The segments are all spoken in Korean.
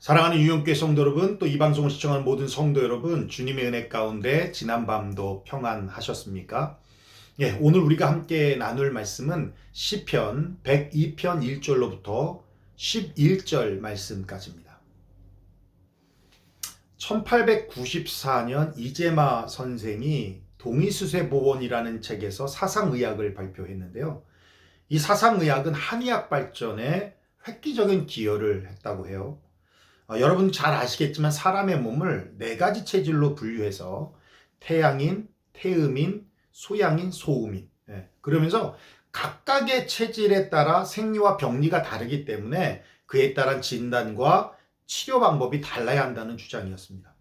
사랑하는 유영교회 성도 여러분, 또 이 방송을 시청하는 모든 성도 여러분, 주님의 은혜 가운데 지난밤도 평안하셨습니까? 예, 오늘 우리가 함께 나눌 말씀은 시편 102편 1절로부터 11절 말씀까지입니다. 1894년 이재마 선생이 동의수세보원이라는 책에서 사상의학을 발표했는데요. 이 사상의학은 한의학 발전에 획기적인 기여를 했다고 해요. 여러분 잘 아시겠지만 사람의 몸을 네 가지 체질로 분류해서 태양인, 태음인, 소양인, 소음인. 그러면서 각각의 체질에 따라 생리와 병리가 다르기 때문에 그에 따른 진단과 치료 방법이 달라야 한다는 주장이었습니다.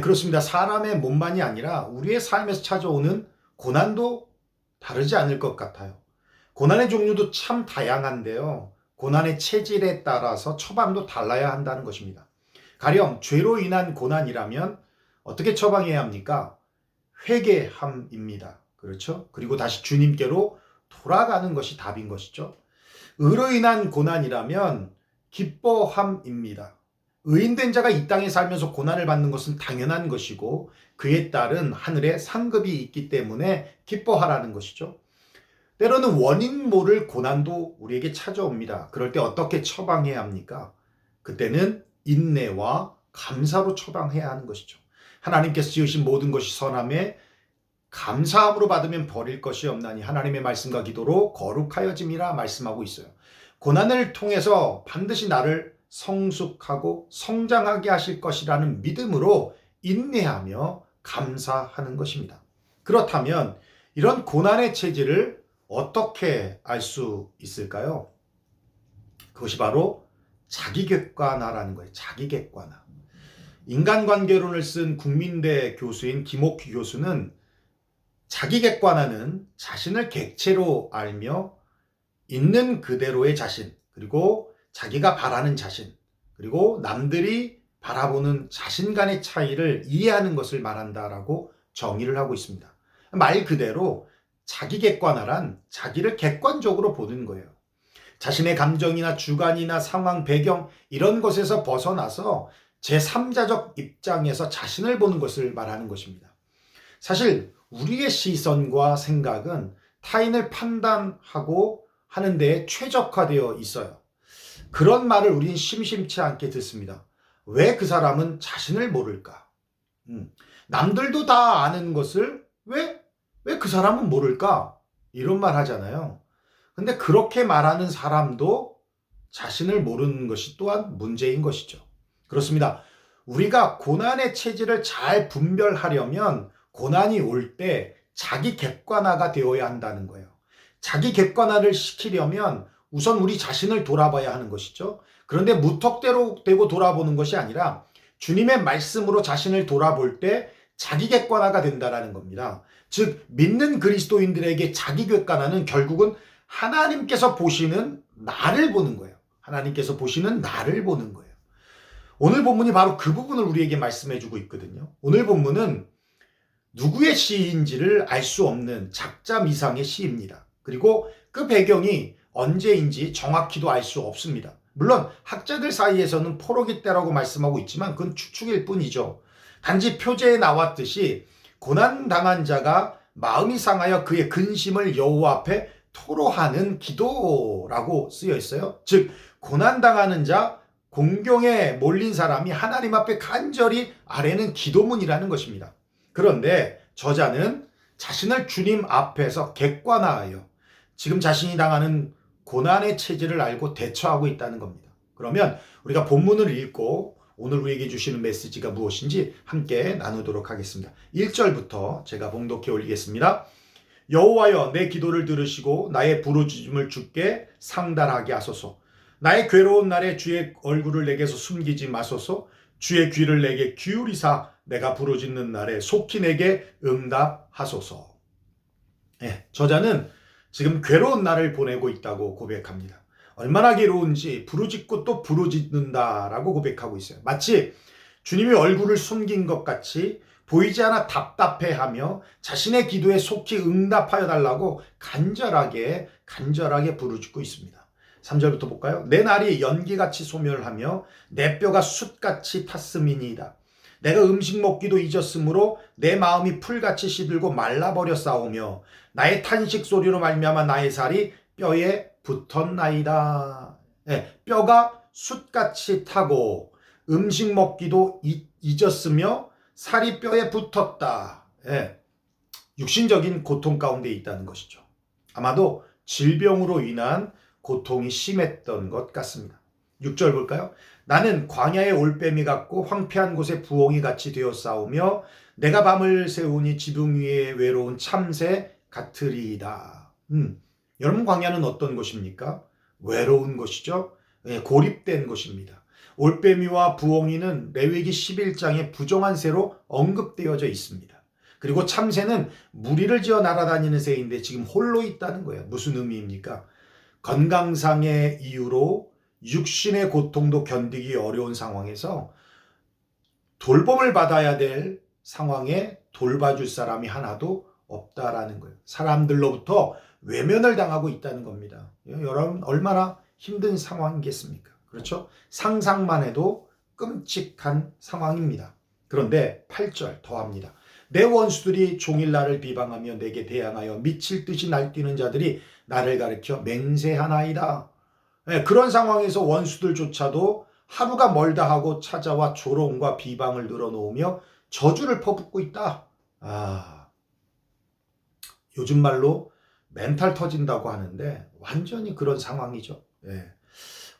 그렇습니다. 사람의 몸만이 아니라 우리의 삶에서 찾아오는 고난도 다르지 않을 것 같아요. 고난의 종류도 참 다양한데요. 고난의 체질에 따라서 처방도 달라야 한다는 것입니다. 가령 죄로 인한 고난이라면 어떻게 처방해야 합니까? 회개함입니다. 그렇죠? 그리고 다시 주님께로 돌아가는 것이 답인 것이죠. 의로 인한 고난이라면 기뻐함입니다. 의인된 자가 이 땅에 살면서 고난을 받는 것은 당연한 것이고 그에 따른 하늘의 상급이 있기 때문에 기뻐하라는 것이죠. 때로는 원인 모를 고난도 우리에게 찾아옵니다. 그럴 때 어떻게 처방해야 합니까? 그때는 인내와 감사로 처방해야 하는 것이죠. 하나님께서 지으신 모든 것이 선함에 감사함으로 받으면 버릴 것이 없나니 하나님의 말씀과 기도로 거룩하여짐이라 말씀하고 있어요. 고난을 통해서 반드시 나를 성숙하고 성장하게 하실 것이라는 믿음으로 인내하며 감사하는 것입니다. 그렇다면 이런 고난의 체질을 어떻게 알 수 있을까요? 그것이 바로 자기객관화라는 거예요. 자기객관화. 인간관계론을 쓴 국민대 교수인 김옥희 교수는 자기객관화는 자신을 객체로 알며 있는 그대로의 자신, 그리고 자기가 바라는 자신, 그리고 남들이 바라보는 자신 간의 차이를 이해하는 것을 말한다라고 정의를 하고 있습니다. 말 그대로 자기객관화란 자기를 객관적으로 보는 거예요. 자신의 감정이나 주관이나 상황, 배경 이런 것에서 벗어나서 제3자적 입장에서 자신을 보는 것을 말하는 것입니다. 사실 우리의 시선과 생각은 타인을 판단하고 하는 데 최적화되어 있어요. 그런 말을 우린 심심치 않게 듣습니다. 왜 그 사람은 자신을 모를까? 남들도 다 아는 것을 왜 그 사람은 모를까? 이런 말 하잖아요. 근데 그렇게 말하는 사람도 자신을 모르는 것이 또한 문제인 것이죠. 그렇습니다. 우리가 고난의 체질을 잘 분별하려면 고난이 올 때 자기 객관화가 되어야 한다는 거예요. 자기 객관화를 시키려면 우선 우리 자신을 돌아봐야 하는 것이죠. 그런데 무턱대로 되고 돌아보는 것이 아니라 주님의 말씀으로 자신을 돌아볼 때 자기 객관화가 된다는 겁니다. 즉 믿는 그리스도인들에게 자기 객관화는 결국은 하나님께서 보시는 나를 보는 거예요. 하나님께서 보시는 나를 보는 거예요. 오늘 본문이 바로 그 부분을 우리에게 말씀해 주고 있거든요. 오늘 본문은 누구의 시인지를 알 수 없는 작자 미상의 시입니다. 그리고 그 배경이 언제인지 정확히도 알 수 없습니다. 물론 학자들 사이에서는 포로기 때라고 말씀하고 있지만 그건 추측일 뿐이죠. 단지 표제에 나왔듯이 고난당한 자가 마음이 상하여 그의 근심을 여호와 앞에 토로하는 기도라고 쓰여 있어요. 즉 고난당하는 자, 공경에 몰린 사람이 하나님 앞에 간절히 아뢰는 기도문이라는 것입니다. 그런데 저자는 자신을 주님 앞에서 객관화하여 지금 자신이 당하는 고난의 체질을 알고 대처하고 있다는 겁니다. 그러면 우리가 본문을 읽고 오늘 우리에게 주시는 메시지가 무엇인지 함께 나누도록 하겠습니다. 1절부터 제가 봉독해 올리겠습니다. 여호와여 내 기도를 들으시고 나의 부르짖음을 주께 상달하게 하소서. 나의 괴로운 날에 주의 얼굴을 내게서 숨기지 마소서. 주의 귀를 내게 기울이사 내가 부르짖는 날에 속히 내게 응답하소서. 저자는 지금 괴로운 날을 보내고 있다고 고백합니다. 얼마나 괴로운지 부르짖고 또 부르짖는다라고 고백하고 있어요. 마치 주님이 얼굴을 숨긴 것 같이 보이지 않아 답답해하며 자신의 기도에 속히 응답하여 달라고 간절하게 부르짖고 있습니다. 3절부터 볼까요? 내 날이 연기같이 소멸하며 내 뼈가 숯같이 탔음이니이다. 내가 음식 먹기도 잊었으므로 내 마음이 풀같이 시들고 말라버려 싸우며 나의 탄식 소리로 말미암아 나의 살이 뼈에 붙었나이다. 네, 뼈가 숯같이 타고 음식 먹기도 잊었으며 살이 뼈에 붙었다. 네, 육신적인 고통 가운데 있다는 것이죠. 아마도 질병으로 인한 고통이 심했던 것 같습니다. 6절 볼까요? 나는 광야의 올빼미 같고 황폐한 곳에 부엉이 같이 되어 싸우며 내가 밤을 새우니 지붕 위에 외로운 참새 같으리이다. 여러분, 광야는 어떤 곳입니까? 외로운 곳이죠. 고립된 곳입니다. 올빼미와 부엉이는 레위기 11장에 부정한 새로 언급되어져 있습니다. 그리고 참새는 무리를 지어 날아다니는 새인데 지금 홀로 있다는 거예요. 무슨 의미입니까? 건강상의 이유로 육신의 고통도 견디기 어려운 상황에서 돌봄을 받아야 될 상황에 돌봐줄 사람이 하나도 없다라는 거예요. 사람들로부터 외면을 당하고 있다는 겁니다. 여러분, 얼마나 힘든 상황이겠습니까? 그렇죠? 상상만 해도 끔찍한 상황입니다. 그런데 8절 더합니다. 내 원수들이 종일 나를 비방하며 내게 대항하여 미칠 듯이 날뛰는 자들이 나를 가리켜 맹세하나이다. 그런 상황에서 원수들조차도 하루가 멀다 하고 찾아와 조롱과 비방을 늘어놓으며 저주를 퍼붓고 있다. 요즘 말로 멘탈 터진다고 하는데 완전히 그런 상황이죠.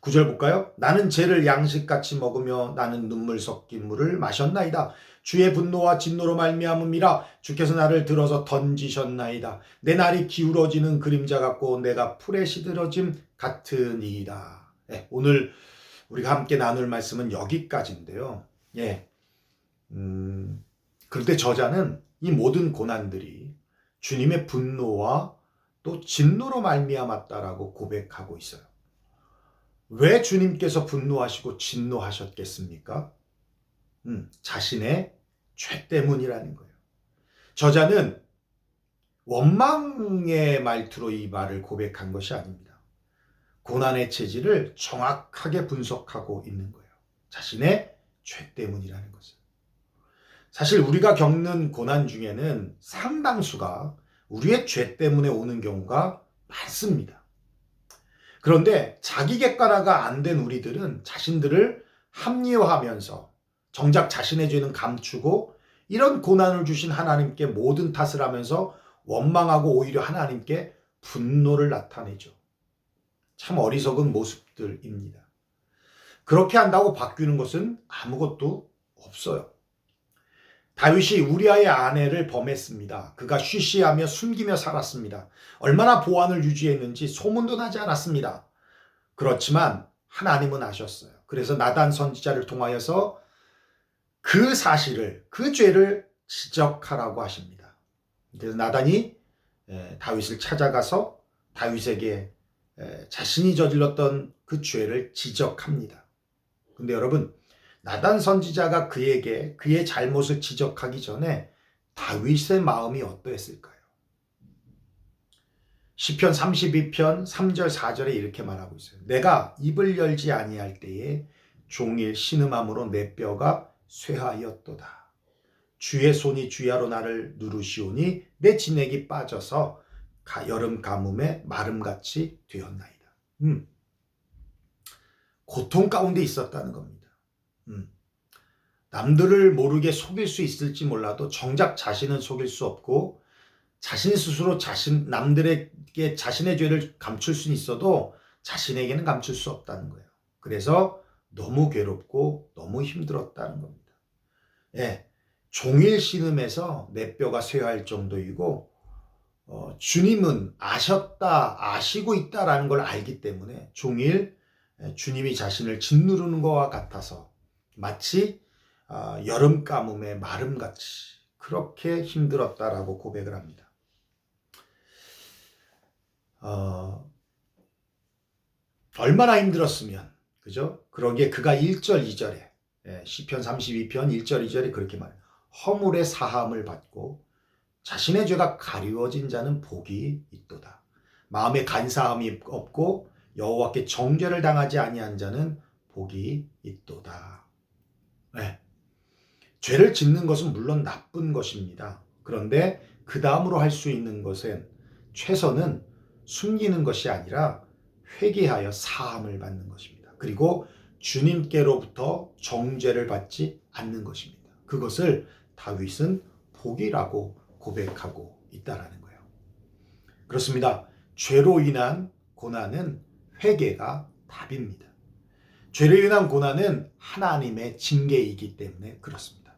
9절 볼까요? 나는 죄를 양식같이 먹으며 나는 눈물 섞인 물을 마셨나이다. 주의 분노와 진노로 말미암음이라 주께서 나를 들어서 던지셨나이다. 내 날이 기울어지는 그림자 같고 내가 풀에 시들어짐 같으니이다. 오늘 우리가 함께 나눌 말씀은 여기까지인데요. 그런데 저자는 이 모든 고난들이 주님의 분노와 또 진노로 말미암았다라고 고백하고 있어요. 왜 주님께서 분노하시고 진노하셨겠습니까? 자신의 죄 때문이라는 거예요. 저자는 원망의 말투로 이 말을 고백한 것이 아닙니다. 고난의 체질을 정확하게 분석하고 있는 거예요. 자신의 죄 때문이라는 것을. 사실 우리가 겪는 고난 중에는 상당수가 우리의 죄 때문에 오는 경우가 많습니다. 그런데 자기 객관화가 안 된 우리들은 자신들을 합리화하면서 정작 자신의 죄는 감추고 이런 고난을 주신 하나님께 모든 탓을 하면서 원망하고 오히려 하나님께 분노를 나타내죠. 참 어리석은 모습들입니다. 그렇게 한다고 바뀌는 것은 아무것도 없어요. 다윗이 우리아의 아내를 범했습니다. 그가 쉬쉬하며 숨기며 살았습니다. 얼마나 보안을 유지했는지 소문도 나지 않았습니다. 그렇지만 하나님은 아셨어요. 그래서 나단 선지자를 통하여서 그 사실을, 그 죄를 지적하라고 하십니다. 그래서 나단이 다윗을 찾아가서 다윗에게 자신이 저질렀던 그 죄를 지적합니다. 근데 여러분, 나단 선지자가 그에게 그의 잘못을 지적하기 전에 다윗의 마음이 어떠했을까요? 시편 32편 3절 4절에 이렇게 말하고 있어요. 내가 입을 열지 아니할 때에 종일 신음함으로 내 뼈가 쇠하였도다. 주의 손이 주야로 나를 누르시오니 내 진액이 빠져서 여름 가뭄에 마름같이 되었나이다. 고통 가운데 있었다는 겁니다. 남들을 모르게 속일 수 있을지 몰라도 정작 자신은 속일 수 없고 자신 스스로 남들에게 자신의 죄를 감출 수는 있어도 자신에게는 감출 수 없다는 거예요. 그래서 너무 괴롭고 너무 힘들었다는 겁니다. 종일 신음해서 내 뼈가 쇠할 정도이고 주님은 아시고 있다라는 걸 알기 때문에 종일 주님이 자신을 짓누르는 것과 같아서 마치 여름 가뭄의 마름같이 그렇게 힘들었다라고 고백을 합니다. 얼마나 힘들었으면, 그죠? 그러기에 그가 1절 2절에 시편 32편 1절 2절에 그렇게 말해요. 허물의 사함을 받고 자신의 죄가 가리워진 자는 복이 있도다. 마음에 간사함이 없고 여호와께 정죄를 당하지 아니한 자는 복이 있도다. 네. 죄를 짓는 것은 물론 나쁜 것입니다. 그런데 그 다음으로 할 수 있는 것은 최선은 숨기는 것이 아니라 회개하여 사함을 받는 것입니다. 그리고 주님께로부터 정죄를 받지 않는 것입니다. 그것을 다윗은 복이라고 고백하고 있다라는 거예요. 그렇습니다. 죄로 인한 고난은 회개가 답입니다. 죄로 인한 고난은 하나님의 징계이기 때문에 그렇습니다.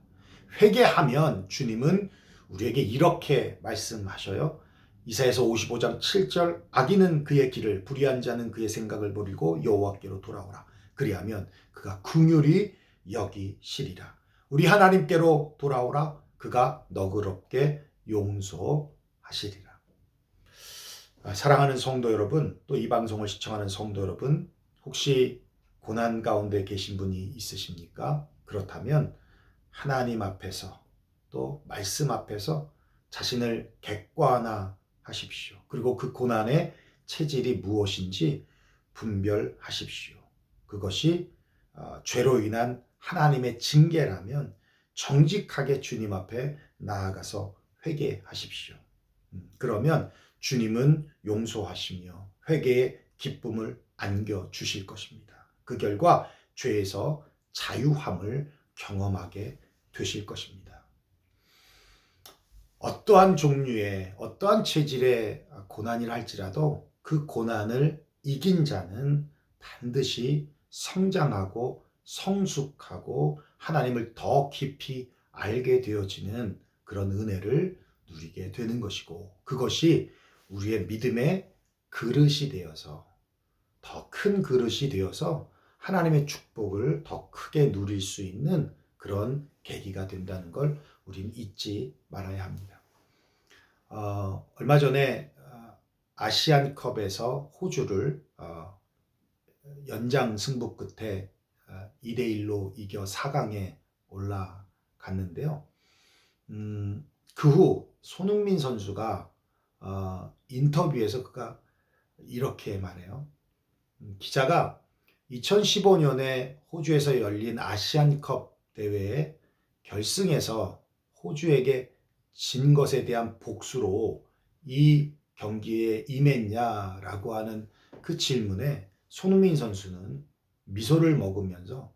회개하면 주님은 우리에게 이렇게 말씀하셔요. 이사야서 55장 7절 악인은 그의 길을 불의한 자는 그의 생각을 버리고 여호와께로 돌아오라. 그리하면 그가 긍휼히 여기시리라. 우리 하나님께로 돌아오라. 그가 너그럽게 용서하시리라. 사랑하는 성도 여러분, 또 이 방송을 시청하는 성도 여러분, 혹시 고난 가운데 계신 분이 있으십니까? 그렇다면 하나님 앞에서 또 말씀 앞에서 자신을 객관화하십시오. 그리고 그 고난의 체질이 무엇인지 분별하십시오. 그것이 죄로 인한 하나님의 징계라면 정직하게 주님 앞에 나아가서 회개하십시오. 그러면 주님은 용서하시며 회개의 기쁨을 안겨주실 것입니다. 그 결과 죄에서 자유함을 경험하게 되실 것입니다. 어떠한 종류의 어떠한 체질의 고난이라 할지라도 그 고난을 이긴 자는 반드시 성장하고 성숙하고 하나님을 더 깊이 알게 되어지는 그런 은혜를 누리게 되는 것이고, 그것이 우리의 믿음의 그릇이 되어서 더 큰 그릇이 되어서 하나님의 축복을 더 크게 누릴 수 있는 그런 계기가 된다는 걸 우린 잊지 말아야 합니다. 얼마 전에 아시안컵에서 호주를 연장 승부 끝에 2대1로 이겨 4강에 올라갔는데요. 그 후 손흥민 선수가 인터뷰에서 그가 이렇게 말해요. 기자가 2015년에 호주에서 열린 아시안컵 대회의 결승에서 호주에게 진 것에 대한 복수로 이 경기에 임했냐라고 하는 그 질문에 손흥민 선수는 미소를 머금으면서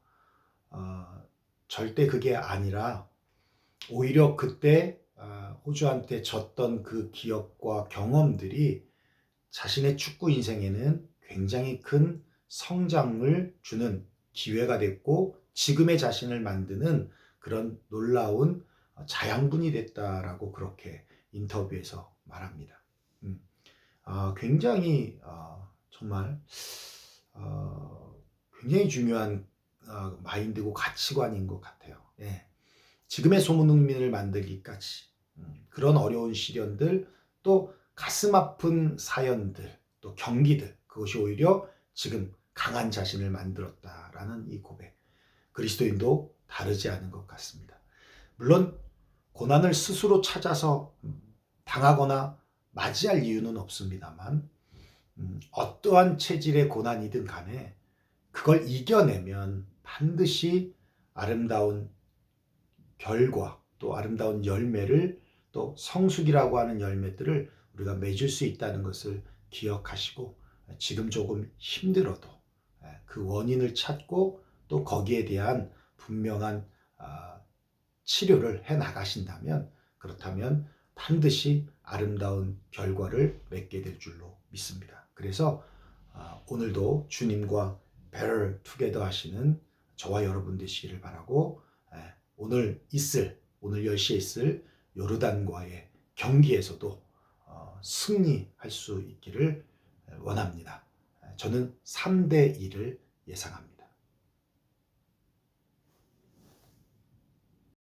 절대 그게 아니라 오히려 그때 호주한테 졌던 그 기억과 경험들이 자신의 축구 인생에는 굉장히 큰 성장을 주는 기회가 됐고 지금의 자신을 만드는 그런 놀라운 자양분이 됐다라고 그렇게 인터뷰에서 말합니다. 굉장히 정말 굉장히 중요한 마인드고 가치관인 것 같아요. 예. 지금의 손흥민을 만들기까지 그런 어려운 시련들, 또 가슴 아픈 사연들, 또 경기들, 그것이 오히려 지금 강한 자신을 만들었다라는 이 고백. 그리스도인도 다르지 않은 것 같습니다. 물론 고난을 스스로 찾아서 당하거나 맞이할 이유는 없습니다만 어떠한 체질의 고난이든 간에 그걸 이겨내면 반드시 아름다운 결과, 또 아름다운 열매를, 또 성숙이라고 하는 열매들을 우리가 맺을 수 있다는 것을 기억하시고, 지금 조금 힘들어도 그 원인을 찾고 또 거기에 대한 분명한 치료를 해 나가신다면, 그렇다면 반드시 아름다운 결과를 맺게 될 줄로 믿습니다. 그래서 오늘도 주님과 better together 하시는 저와 여러분 되시기를 바라고, 오늘 10시에 있을 요르단과의 경기에서도 승리할 수 있기를 원합니다. 저는 3대2를 예상합니다.